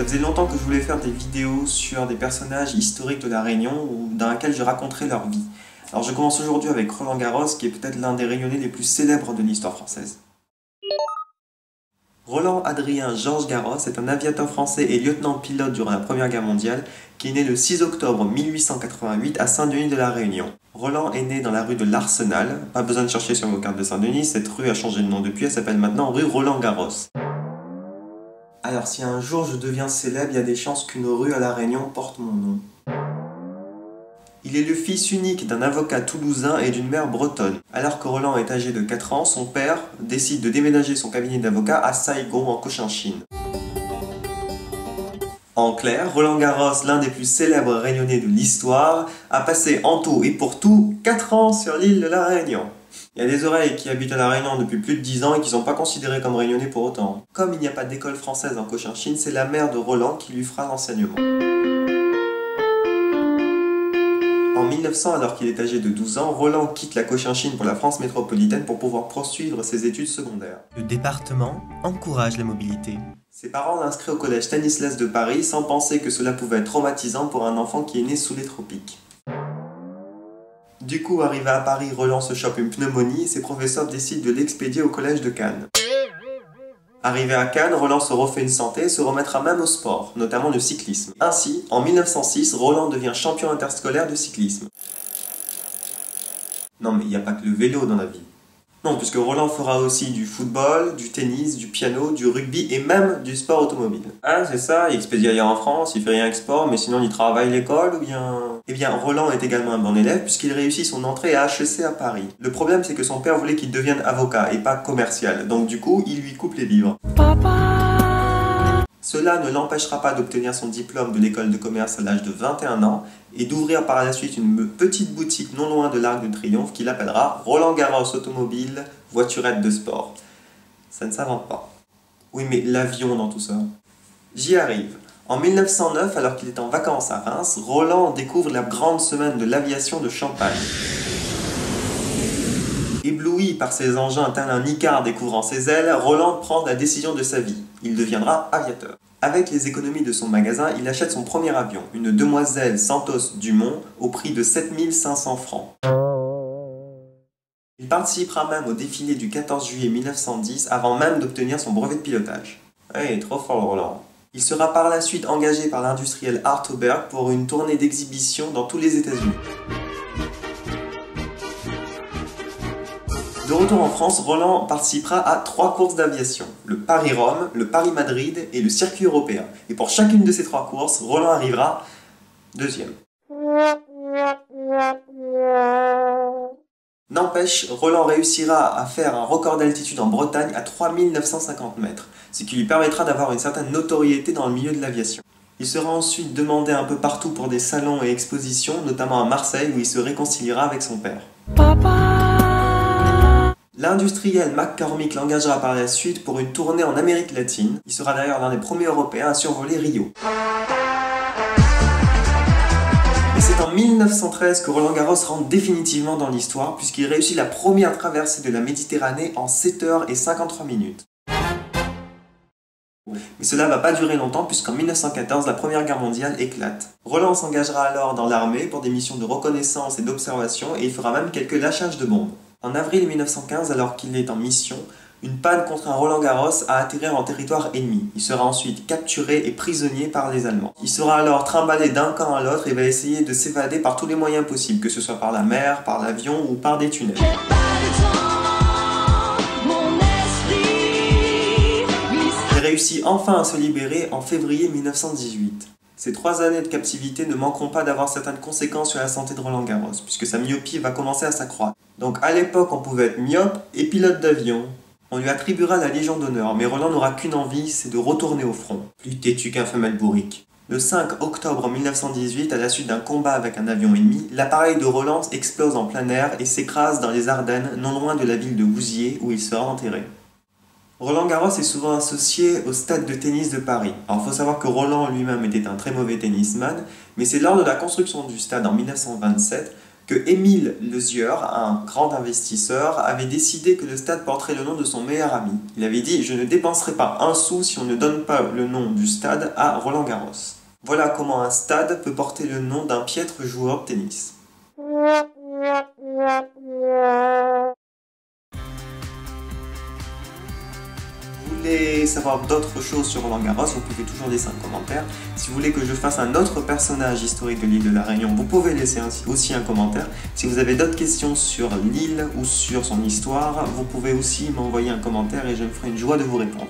Ça faisait longtemps que je voulais faire des vidéos sur des personnages historiques de la Réunion ou dans lesquels je raconterais leur vie. Alors je commence aujourd'hui avec Roland Garros, qui est peut-être l'un des Réunionnais les plus célèbres de l'histoire française. Roland Adrien Georges Garros est un aviateur français et lieutenant-pilote durant la Première Guerre mondiale qui est né le 6 octobre 1888 à Saint-Denis de la Réunion. Roland est né dans la rue de l'Arsenal, pas besoin de chercher sur vos cartes de Saint-Denis, cette rue a changé de nom depuis, elle s'appelle maintenant rue Roland Garros. Alors si un jour je deviens célèbre, il y a des chances qu'une rue à la Réunion porte mon nom. Il est le fils unique d'un avocat toulousain et d'une mère bretonne. Alors que Roland est âgé de 4 ans, son père décide de déménager son cabinet d'avocat à Saigon en Cochinchine. En clair, Roland Garros, l'un des plus célèbres réunionnais de l'histoire, a passé en tout et pour tout 4 ans sur l'île de la Réunion. Il y a des oreilles qui habitent à la Réunion depuis plus de 10 ans et qui ne sont pas considérées comme réunionnais pour autant. Comme il n'y a pas d'école française en Cochinchine, c'est la mère de Roland qui lui fera l'enseignement. En 1900, alors qu'il est âgé de 12 ans, Roland quitte la Cochinchine pour la France métropolitaine pour pouvoir poursuivre ses études secondaires. Le département encourage la mobilité. Ses parents l'inscrivent au collège Stanislas de Paris sans penser que cela pouvait être traumatisant pour un enfant qui est né sous les tropiques. Du coup, arrivé à Paris, Roland se chope une pneumonie et ses professeurs décident de l'expédier au collège de Cannes. Arrivé à Cannes, Roland se refait une santé et se remettra même au sport, notamment le cyclisme. Ainsi, en 1906, Roland devient champion interscolaire de cyclisme. Non mais il n'y a pas que le vélo dans la vie. Non, puisque Roland fera aussi du football, du tennis, du piano, du rugby et même du sport automobile. Ah, c'est ça, il expédie ailleurs en France, il fait rien avec sport, mais sinon il travaille l'école ou bien... Eh bien, Roland est également un bon élève puisqu'il réussit son entrée à HEC à Paris. Le problème, c'est que son père voulait qu'il devienne avocat et pas commercial, donc du coup, il lui coupe les vivres. Cela ne l'empêchera pas d'obtenir son diplôme de l'école de commerce à l'âge de 21 ans et d'ouvrir par la suite une petite boutique non loin de l'Arc de Triomphe qu'il appellera Roland Garros Automobile Voiturette de Sport. Ça ne s'invente pas. Oui, mais l'avion dans tout ça. J'y arrive. En 1909, alors qu'il est en vacances à Reims, Roland découvre la grande semaine de l'aviation de Champagne. Ébloui par ses engins tel un Icare découvrant ses ailes, Roland prend la décision de sa vie. Il deviendra aviateur. Avec les économies de son magasin, il achète son premier avion, une demoiselle Santos Dumont, au prix de 7500 francs. Il participera même au défilé du 14 juillet 1910 avant même d'obtenir son brevet de pilotage. Hey, trop fort Roland. Il sera par la suite engagé par l'industriel Art Oberg pour une tournée d'exhibition dans tous les États-Unis. De retour en France, Roland participera à 3 courses d'aviation, le Paris-Rome, le Paris-Madrid et le circuit européen. Et pour chacune de ces 3 courses, Roland arrivera deuxième. N'empêche, Roland réussira à faire un record d'altitude en Bretagne à 3950 mètres, ce qui lui permettra d'avoir une certaine notoriété dans le milieu de l'aviation. Il sera ensuite demandé un peu partout pour des salons et expositions, notamment à Marseille où il se réconciliera avec son père. L'industriel McCormick l'engagera par la suite pour une tournée en Amérique latine. Il sera d'ailleurs l'un des premiers Européens à survoler Rio. Et c'est en 1913 que Roland Garros rentre définitivement dans l'histoire puisqu'il réussit la première traversée de la Méditerranée en 7h53 minutes. Mais cela ne va pas durer longtemps puisqu'en 1914, la Première Guerre mondiale éclate. Roland s'engagera alors dans l'armée pour des missions de reconnaissance et d'observation et il fera même quelques lâchages de bombes. En avril 1915, alors qu'il est en mission, une panne contre un Roland Garros a atterrir en territoire ennemi. Il sera ensuite capturé et prisonnier par les Allemands. Il sera alors trimballé d'un camp à l'autre et va essayer de s'évader par tous les moyens possibles, que ce soit par la mer, par l'avion ou par des tunnels. Il réussit enfin à se libérer en février 1918. Ces 3 années de captivité ne manqueront pas d'avoir certaines conséquences sur la santé de Roland Garros, puisque sa myopie va commencer à s'accroître. Donc à l'époque, on pouvait être myope et pilote d'avion. On lui attribuera la Légion d'honneur, mais Roland n'aura qu'une envie, c'est de retourner au front. Plus têtu qu'un femelle bourrique. Le 5 octobre 1918, à la suite d'un combat avec un avion ennemi, l'appareil de Roland explose en plein air et s'écrase dans les Ardennes, non loin de la ville de Vouziers, où il sera enterré. Roland Garros est souvent associé au stade de tennis de Paris. Alors il faut savoir que Roland lui-même était un très mauvais tennisman, mais c'est lors de la construction du stade en 1927 que Émile Lezieur, un grand investisseur, avait décidé que le stade porterait le nom de son meilleur ami. Il avait dit « Je ne dépenserai pas un sou si on ne donne pas le nom du stade à Roland-Garros ». Voilà comment un stade peut porter le nom d'un piètre joueur de tennis. Vous voulez savoir d'autres choses sur Roland-Garros, vous pouvez toujours laisser un commentaire. Si vous voulez que je fasse un autre personnage historique de l'île de la Réunion, vous pouvez laisser aussi un commentaire. Si vous avez d'autres questions sur l'île ou sur son histoire, vous pouvez aussi m'envoyer un commentaire et je me ferai une joie de vous répondre.